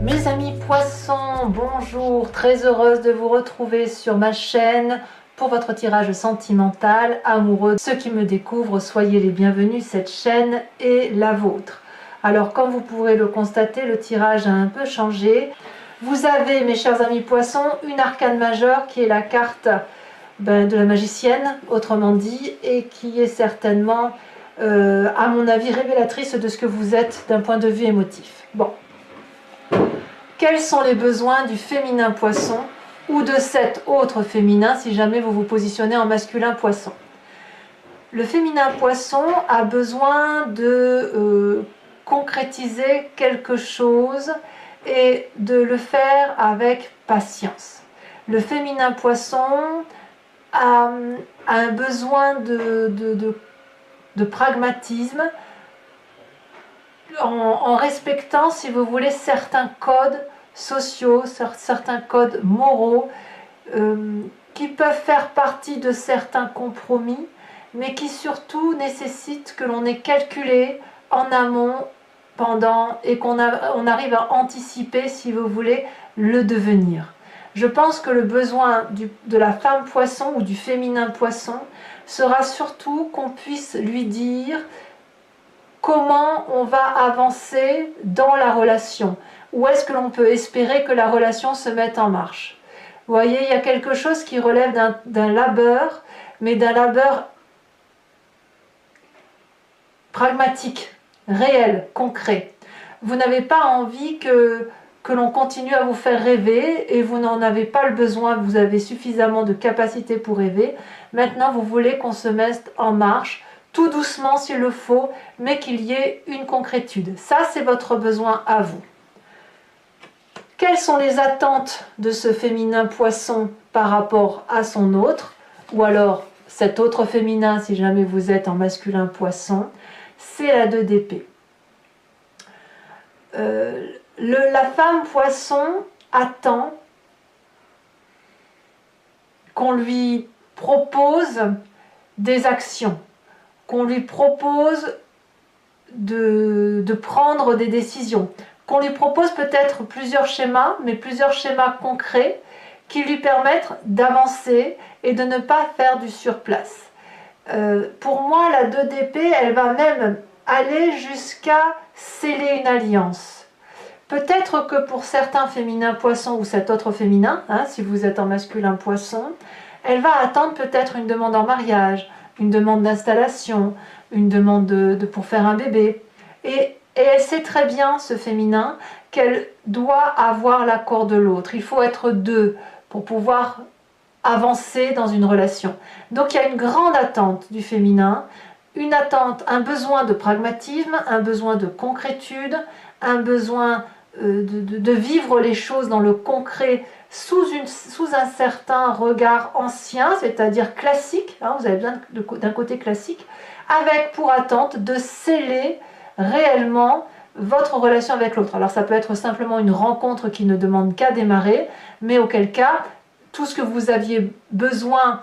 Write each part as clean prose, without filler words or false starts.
Mes amis poissons, bonjour, très heureuse de vous retrouver sur ma chaîne pour votre tirage sentimental, amoureux. Ceux qui me découvrent, soyez les bienvenus, cette chaîne est la vôtre. Alors comme vous pourrez le constater, le tirage a un peu changé. Vous avez, mes chers amis poissons, une arcane majeure qui est la carte de la magicienne, autrement dit, et qui est certainement, à mon avis, révélatrice de ce que vous êtes d'un point de vue émotif. Bon. Quels sont les besoins du féminin poisson ou de cet autre féminin si jamais vous vous positionnez en masculin poisson? Le féminin poisson a besoin de concrétiser quelque chose et de le faire avec patience. Le féminin poisson a un besoin de pragmatisme, en respectant, si vous voulez, certains codes sociaux, certains codes moraux qui peuvent faire partie de certains compromis, mais qui surtout nécessitent que l'on ait calculé en amont, pendant, et qu'on arrive à anticiper, si vous voulez, le devenir. Je pense que le besoin de la femme poisson ou du féminin poisson sera surtout qu'on puisse lui dire comment on va avancer dans la relation. Où est-ce que l'on peut espérer que la relation se mette en marche? Vous voyez, il y a quelque chose qui relève d'un labeur, mais d'un labeur pragmatique, réel, concret. Vous n'avez pas envie que l'on continue à vous faire rêver et vous n'en avez pas le besoin, vous avez suffisamment de capacité pour rêver. Maintenant, vous voulez qu'on se mette en marche, tout doucement s'il le faut, mais qu'il y ait une concrétude. Ça, c'est votre besoin à vous. Quelles sont les attentes de ce féminin poisson par rapport à son autre, ou alors cet autre féminin si jamais vous êtes en masculin poisson? C'est la 2 d'épée. La femme poisson attend qu'on lui propose des actions, qu'on lui propose de prendre des décisions, qu'on lui propose peut-être plusieurs schémas, mais plusieurs schémas concrets qui lui permettent d'avancer et de ne pas faire du surplace. Pour moi, la 2 d'épée, elle va même aller jusqu'à sceller une alliance. Peut-être que pour certains féminins poissons ou cet autre féminin, si vous êtes en masculin poisson, elle va attendre peut-être une demande en mariage, une demande d'installation, une demande pour faire un bébé. Et elle sait très bien, ce féminin, qu'elle doit avoir l'accord de l'autre. Il faut être deux pour pouvoir avancer dans une relation. Donc il y a une grande attente du féminin, une attente, un besoin de pragmatisme, un besoin de concrétude, un besoin de vivre les choses dans le concret sous un certain regard ancien, c'est-à-dire classique, vous avez besoin d'un côté classique, avec pour attente de sceller réellement votre relation avec l'autre. Alors ça peut être simplement une rencontre qui ne demande qu'à démarrer, mais auquel cas, tout ce que vous aviez besoin,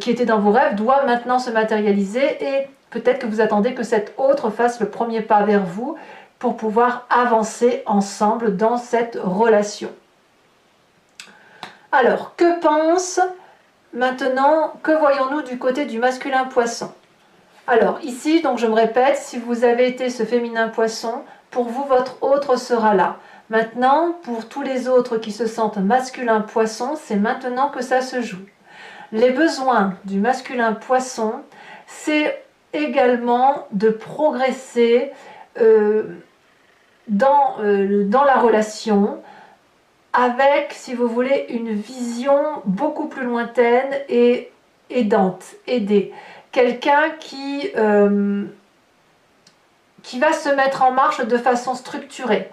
qui était dans vos rêves, doit maintenant se matérialiser et peut-être que vous attendez que cet autre fasse le premier pas vers vous pour pouvoir avancer ensemble dans cette relation. Alors, que pense maintenant, que voyons-nous du côté du masculin poisson? Alors ici, donc je me répète, si vous avez été ce féminin poisson, pour vous, votre autre sera là. Maintenant, pour tous les autres qui se sentent masculin poisson, c'est maintenant que ça se joue. Les besoins du masculin poisson, c'est également de progresser dans la relation avec, si vous voulez, une vision beaucoup plus lointaine et aidante, aidée. Quelqu'un qui va se mettre en marche de façon structurée.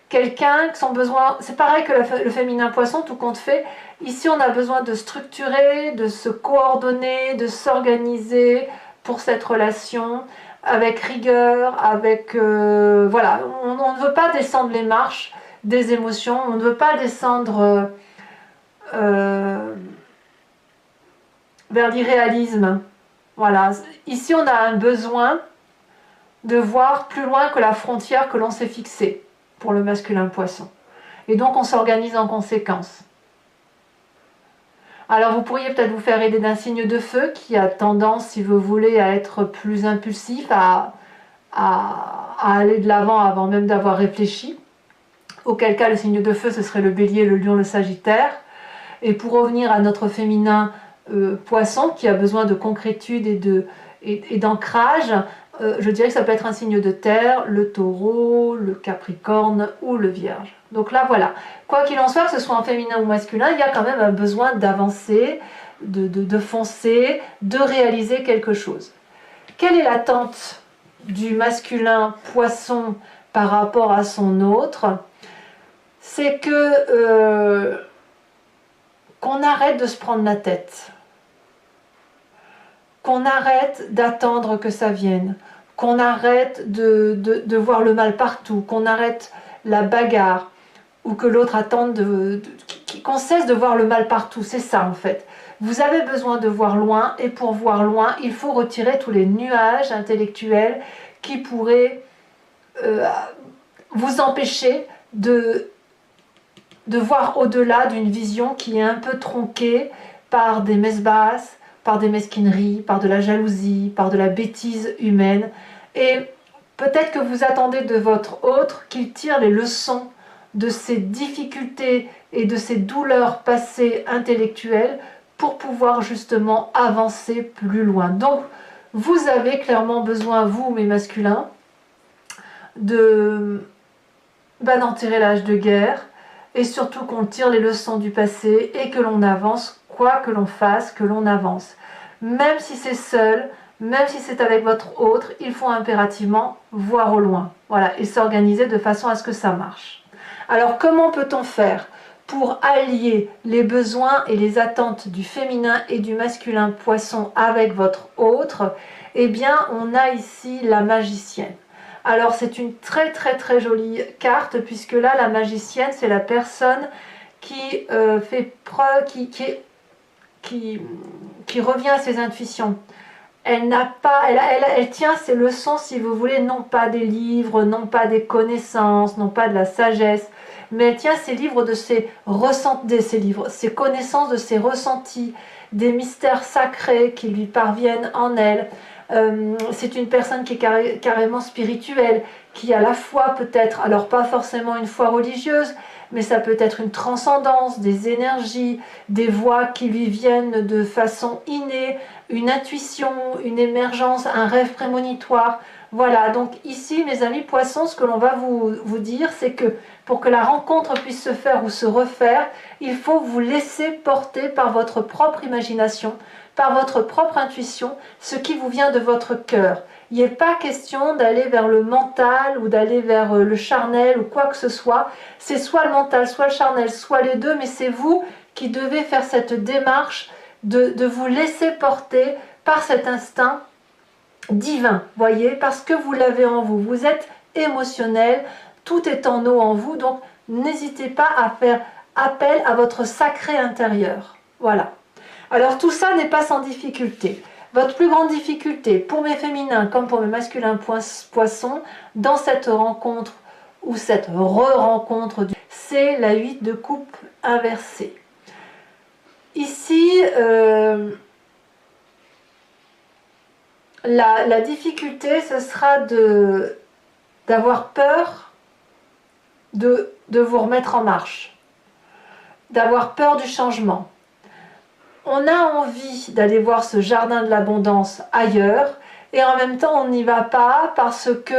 Quelqu'un qui son besoin, c'est pareil que le féminin poisson, tout compte fait. Ici, on a besoin de structurer, de se coordonner, de s'organiser pour cette relation, avec rigueur, avec... voilà, on ne veut pas descendre les marches des émotions, on ne veut pas descendre vers l'irréalisme. Voilà, ici on a un besoin de voir plus loin que la frontière que l'on s'est fixée pour le masculin poisson. Et donc on s'organise en conséquence. Alors vous pourriez peut-être vous faire aider d'un signe de feu qui a tendance, si vous voulez, à être plus impulsif, à aller de l'avant avant même d'avoir réfléchi. Auquel cas le signe de feu ce serait le bélier, le lion, le sagittaire. Et pour revenir à notre féminin poisson qui a besoin de concrétude et d'ancrage, je dirais que ça peut être un signe de terre, le taureau, le capricorne ou le vierge. Donc là voilà, quoi qu'il en soit, que ce soit en féminin ou masculin, il y a quand même un besoin d'avancer, de foncer, de réaliser quelque chose. Quelle est l'attente du masculin poisson par rapport à son autre? C'est que qu'on arrête de se prendre la tête, qu'on arrête d'attendre que ça vienne, qu'on arrête de voir le mal partout, qu'on arrête la bagarre, ou que l'autre attende, qu'on cesse de voir le mal partout. C'est ça en fait. Vous avez besoin de voir loin, et pour voir loin, il faut retirer tous les nuages intellectuels qui pourraient vous empêcher de voir au-delà d'une vision qui est un peu tronquée par des messes basses, par des mesquineries, par de la jalousie, par de la bêtise humaine. Et peut-être que vous attendez de votre autre qu'il tire les leçons de ses difficultés et de ses douleurs passées intellectuelles pour pouvoir justement avancer plus loin. Donc, vous avez clairement besoin, vous, mes masculins, d'en tirer l'âge de guerre, et surtout qu'on tire les leçons du passé et que l'on avance, quoi que l'on fasse, que l'on avance. Même si c'est seul, même si c'est avec votre autre, il faut impérativement voir au loin, voilà, et s'organiser de façon à ce que ça marche. Alors comment peut-on faire pour allier les besoins et les attentes du féminin et du masculin poisson avec votre autre? Eh bien, on a ici la magicienne. Alors c'est une très très jolie carte, puisque là la magicienne c'est la personne qui fait preuve, qui revient à ses intuitions. Elle n'a pas, elle tient ses leçons, si vous voulez, non pas des livres, non pas des connaissances, non pas de la sagesse, mais elle tient ses livres de ses ressentis, ses connaissances de ses ressentis, des mystères sacrés qui lui parviennent en elle. C'est une personne qui est carrément spirituelle, qui a la foi peut-être, alors pas forcément une foi religieuse, mais ça peut être une transcendance, des énergies, des voix qui lui viennent de façon innée, une intuition, une émergence, un rêve prémonitoire. Voilà, donc ici mes amis poissons, ce que l'on va vous dire, c'est que pour que la rencontre puisse se faire ou se refaire, il faut vous laisser porter par votre propre imagination, par votre propre intuition, ce qui vous vient de votre cœur. Il n'est pas question d'aller vers le mental ou d'aller vers le charnel ou quoi que ce soit. C'est soit le mental, soit le charnel, soit les deux, mais c'est vous qui devez faire cette démarche de vous laisser porter par cet instinct divin, voyez, parce que vous l'avez en vous. Vous êtes émotionnel, tout est en eau en vous, donc n'hésitez pas à faire appel à votre sacré intérieur. Voilà. Alors tout ça n'est pas sans difficulté. Votre plus grande difficulté, pour mes féminins comme pour mes masculins poissons, dans cette rencontre ou cette re-rencontre, c'est la 8 de coupe inversée. Ici, la difficulté, ce sera d'avoir peur de vous remettre en marche, d'avoir peur du changement. On a envie d'aller voir ce jardin de l'abondance ailleurs, et en même temps on n'y va pas parce que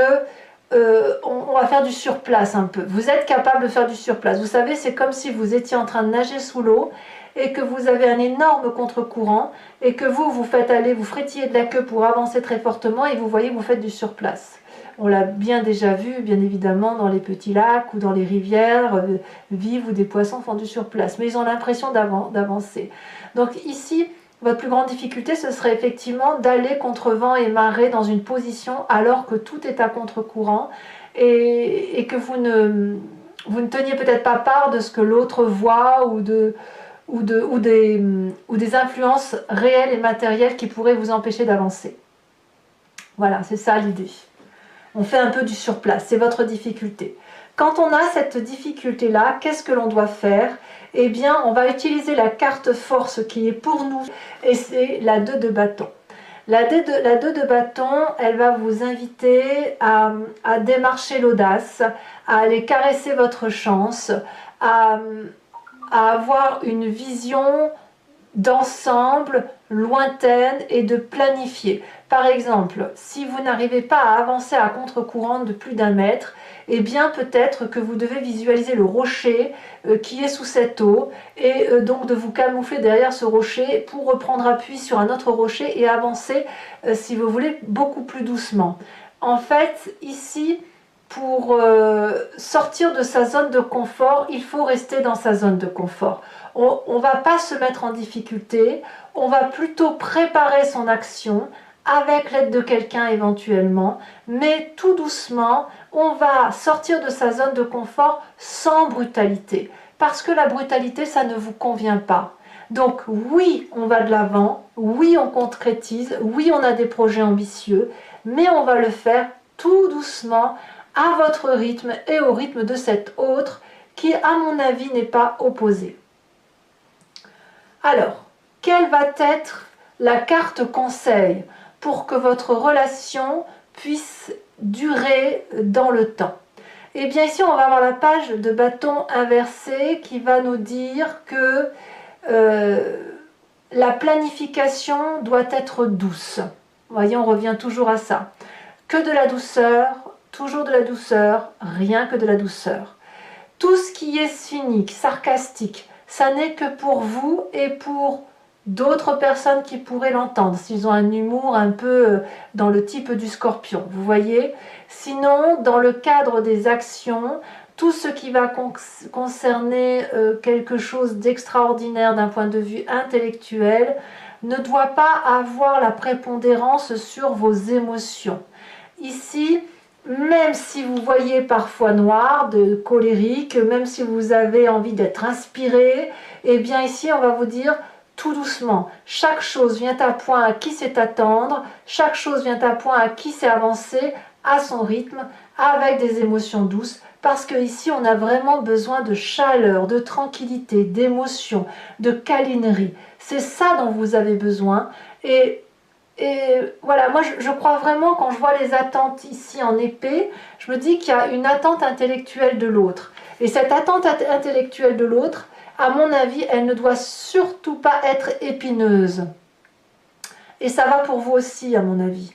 on va faire du surplace un peu. Vous êtes capable de faire du surplace. Vous savez, c'est comme si vous étiez en train de nager sous l'eau et que vous avez un énorme contre-courant et que vous faites aller, vous frétillez de la queue pour avancer très fortement et vous voyez que vous faites du surplace. On l'a bien déjà vu, bien évidemment, dans les petits lacs ou dans les rivières vives où des poissons font du surplace. Mais ils ont l'impression d'avancer. Donc ici, votre plus grande difficulté, ce serait effectivement d'aller contre vent et marée dans une position alors que tout est à contre-courant et que vous ne teniez peut-être pas part de ce que l'autre voit ou des influences réelles et matérielles qui pourraient vous empêcher d'avancer. Voilà, c'est ça l'idée. On fait un peu du surplace, c'est votre difficulté. Quand on a cette difficulté-là, qu'est-ce que l'on doit faire? Eh bien, on va utiliser la carte force qui est pour nous, et c'est la 2 de bâton. La 2 de bâton, elle va vous inviter à démarcher l'audace, à aller caresser votre chance, à avoir une vision d'ensemble, lointaine et de planifier. Par exemple, si vous n'arrivez pas à avancer à contre-courant de plus d'1 mètre, eh bien peut-être que vous devez visualiser le rocher qui est sous cette eau et donc de vous camoufler derrière ce rocher pour reprendre appui sur un autre rocher et avancer, si vous voulez, beaucoup plus doucement. En fait, ici, pour sortir de sa zone de confort, il faut rester dans sa zone de confort. On ne va pas se mettre en difficulté, on va plutôt préparer son action avec l'aide de quelqu'un éventuellement, mais tout doucement, on va sortir de sa zone de confort sans brutalité. Parce que la brutalité, ça ne vous convient pas. Donc oui, on va de l'avant, oui, on concrétise, oui, on a des projets ambitieux, mais on va le faire tout doucement, à votre rythme et au rythme de cet autre qui, à mon avis, n'est pas opposé. Alors, quelle va être la carte conseil pour que votre relation puisse durer dans le temps? Eh bien ici, on va avoir la page de bâton inversé qui va nous dire que la planification doit être douce. Vous voyez, on revient toujours à ça. Que de la douceur, toujours de la douceur, rien que de la douceur. Tout ce qui est cynique, sarcastique, ça n'est que pour vous et pour d'autres personnes qui pourraient l'entendre, s'ils ont un humour un peu dans le type du scorpion, vous voyez. Sinon, dans le cadre des actions, tout ce qui va concerner quelque chose d'extraordinaire d'un point de vue intellectuel ne doit pas avoir la prépondérance sur vos émotions. Ici, même si vous voyez parfois noir, de colérique, même si vous avez envie d'être inspiré, eh bien ici on va vous dire tout doucement, chaque chose vient à point à qui sait attendre, chaque chose vient à point à qui sait avancer à son rythme, avec des émotions douces, parce que ici on a vraiment besoin de chaleur, de tranquillité, d'émotion, de câlinerie. C'est ça dont vous avez besoin. Et voilà, moi je crois vraiment, quand je vois les attentes ici en épée, je me dis qu'il y a une attente intellectuelle de l'autre. Et cette attente intellectuelle de l'autre, à mon avis, elle ne doit surtout pas être épineuse. Et ça va pour vous aussi, à mon avis.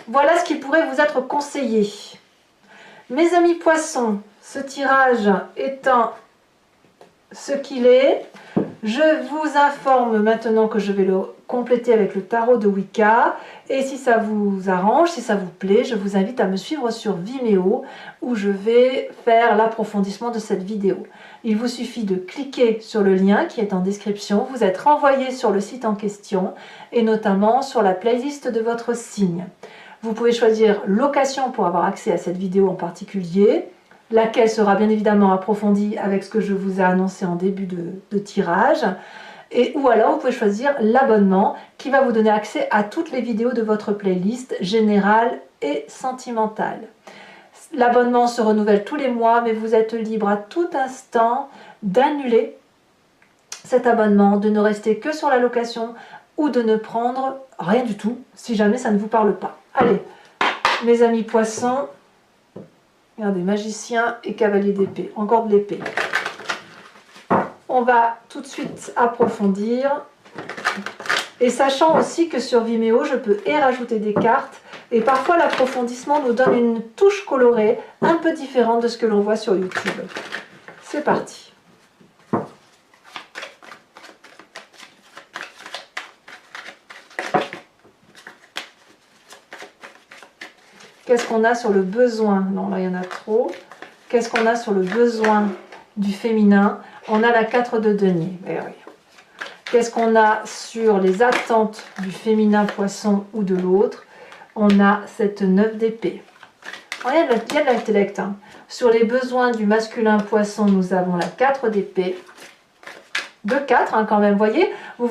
Voilà ce qui pourrait vous être conseillé. Mes amis poissons, ce tirage étant ce qu'il est, je vous informe maintenant que je vais le compléter avec le tarot de Wicca. Et si ça vous arrange, si ça vous plaît, je vous invite à me suivre sur Vimeo où je vais faire l'approfondissement de cette vidéo. Il vous suffit de cliquer sur le lien qui est en description. Vous êtes renvoyé sur le site en question et notamment sur la playlist de votre signe. Vous pouvez choisir location pour avoir accès à cette vidéo en particulier, laquelle sera bien évidemment approfondie avec ce que je vous ai annoncé en début de tirage. Ou alors vous pouvez choisir l'abonnement qui va vous donner accès à toutes les vidéos de votre playlist générale et sentimentale. L'abonnement se renouvelle tous les mois, mais vous êtes libre à tout instant d'annuler cet abonnement, de ne rester que sur la location ou de ne prendre rien du tout si jamais ça ne vous parle pas. Allez, mes amis poissons, regardez, magicien et cavalier d'épée, encore de l'épée. On va tout de suite approfondir. Et sachant aussi que sur Vimeo, je peux rajouter des cartes. Et parfois, l'approfondissement nous donne une touche colorée un peu différente de ce que l'on voit sur YouTube. C'est parti. Qu'est-ce qu'on a sur le besoin? Non, là, il y en a trop. Qu'est-ce qu'on a sur le besoin du féminin? On a la 4 de denier. Eh oui. Qu'est-ce qu'on a sur les attentes du féminin poisson ou de l'autre? On a cette 9 d'épée. Il y a de l'intellect. Hein. Sur les besoins du masculin poisson, nous avons la 4 d'épée. 2-4 hein, quand même. Vous voyez, vous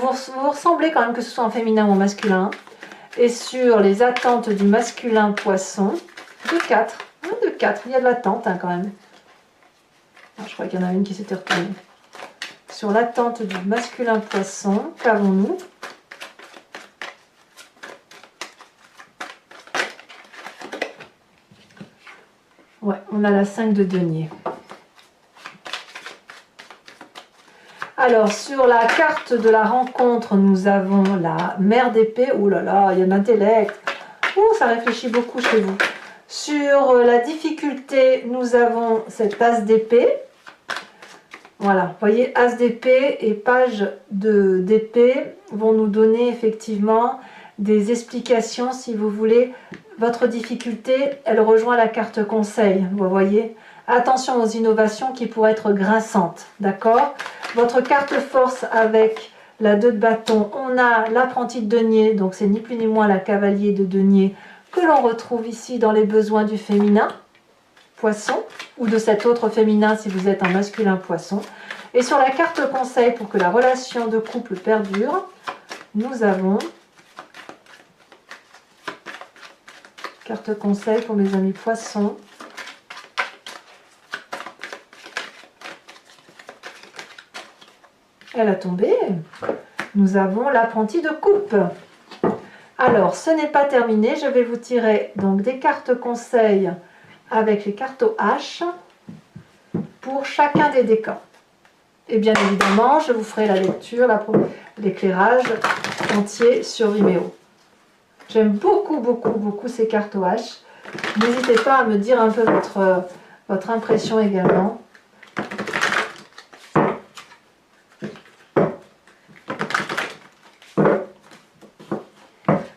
ressemblez quand même que ce soit en féminin ou en masculin. Et sur les attentes du masculin poisson, 2-4. 2-4, il y a de l'attente hein, quand même. Ah, je crois qu'il y en a une qui s'était retournée. Sur l'attente du masculin poisson, qu'avons-nous? Ouais, on a la 5 de denier. Alors, sur la carte de la rencontre, nous avons la mère d'épée. Ouh là là, il y a de l'intellect. Ouh, ça réfléchit beaucoup chez vous. Sur la difficulté, nous avons cette as d'épée. Voilà, vous voyez, as d'épée et page d'épée vont nous donner effectivement des explications, si vous voulez. Votre difficulté, elle rejoint la carte conseil, vous voyez. Attention aux innovations qui pourraient être grinçantes, d'accord? Votre carte force avec la 2 de bâton, on a l'apprenti de denier, donc c'est ni plus ni moins la cavalier de denier que l'on retrouve ici dans les besoins du féminin, poisson, ou de cet autre féminin si vous êtes un masculin poisson. Et sur la carte conseil, pour que la relation de couple perdure, nous avons carte conseil pour mes amis poissons. Elle a tombé. Nous avons l'apprenti de coupe. Alors, ce n'est pas terminé. Je vais vous tirer donc des cartes conseils avec les cartes H pour chacun des décans. Et bien évidemment, je vous ferai la lecture, l'éclairage entier sur Vimeo. J'aime beaucoup, beaucoup, beaucoup ces cartes H. N'hésitez pas à me dire un peu votre impression également.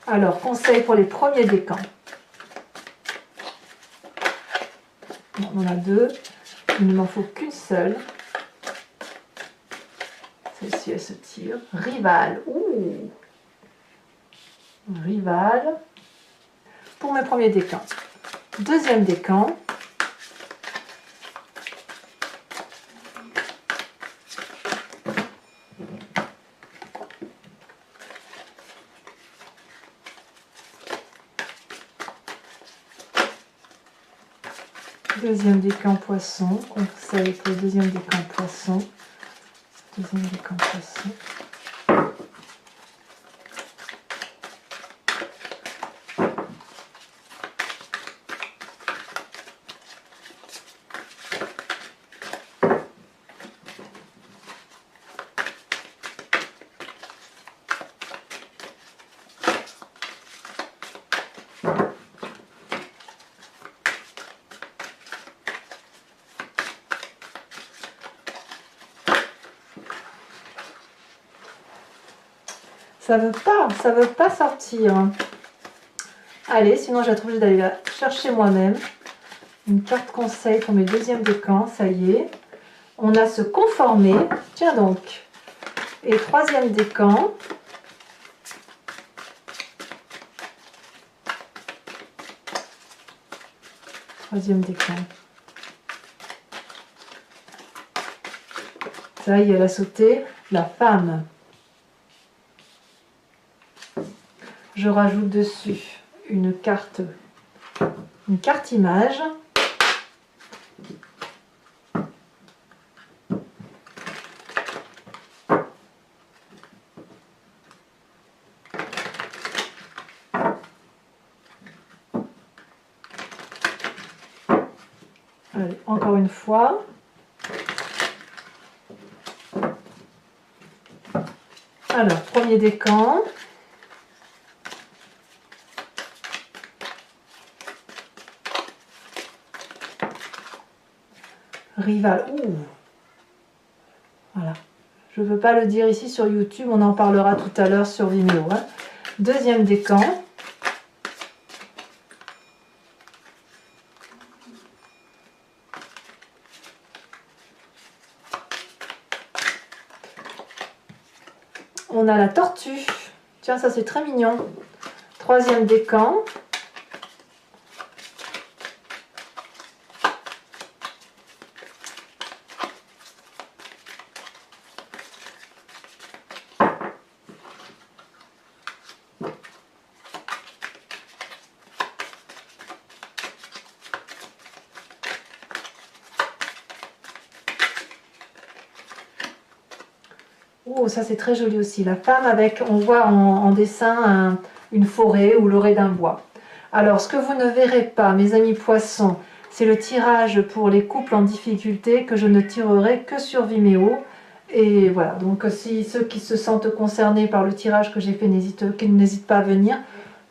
Alors, conseil pour les premiers décans. Bon, on en a 2. Il ne m'en faut qu'une seule. Celle-ci, elle se tire. Rival. Ouh. Rival. Pour mes premiers décans. Deuxième décan. Deuxième décan poisson, conseil pour le deuxième décan poisson. Deuxième décan poisson. Ça veut pas sortir. Allez, sinon je vais être obligée d'aller la chercher moi-même. Une carte conseil pour mes deuxièmes décans, ça y est. On a se conformer. Tiens donc. Et troisième décan. Troisième décan. Ça y est, elle a sauté. La femme. Je rajoute dessus une carte image. Allez, encore une fois. Alors, premier décan. Rival. Ouh. Voilà. Je ne veux pas le dire ici sur YouTube, on en parlera tout à l'heure sur Vimeo. Hein. Deuxième décan. On a la tortue. Tiens, ça c'est très mignon. Troisième décan. Oh, ça c'est très joli aussi. La femme avec, on voit en dessin une forêt ou l'orée d'un bois. Alors, ce que vous ne verrez pas, mes amis poissons, c'est le tirage pour les couples en difficulté que je ne tirerai que sur Vimeo. Et voilà, donc si ceux qui se sentent concernés par le tirage que j'ai fait n'hésitent pas à venir.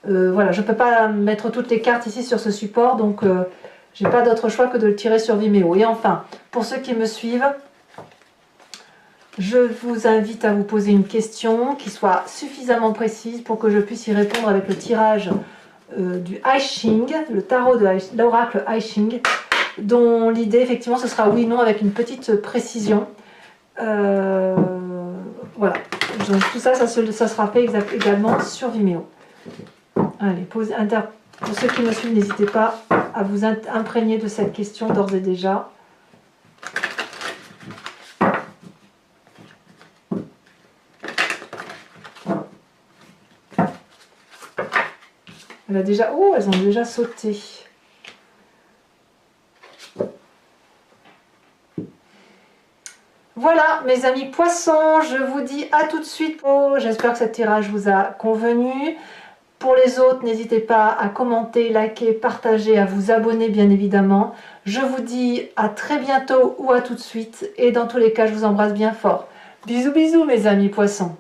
Voilà, je ne peux pas mettre toutes les cartes ici sur ce support, donc j'ai pas d'autre choix que de le tirer sur Vimeo. Et enfin, pour ceux qui me suivent, je vous invite à vous poser une question qui soit suffisamment précise pour que je puisse y répondre avec le tirage du I Ching, le tarot de l'oracle I Ching, dont l'idée effectivement ce sera oui non avec une petite précision. Voilà, donc tout ça, ça sera fait également sur Vimeo. Allez, pour ceux qui me suivent, n'hésitez pas à vous imprégner de cette question d'ores et déjà. Elle a déjà... Oh, elles ont déjà sauté. Voilà, mes amis poissons, je vous dis à tout de suite. Oh, j'espère que ce tirage vous a convenu. Pour les autres, n'hésitez pas à commenter, liker, partager, à vous abonner bien évidemment. Je vous dis à très bientôt ou à tout de suite. Et dans tous les cas, je vous embrasse bien fort. Bisous bisous mes amis poissons.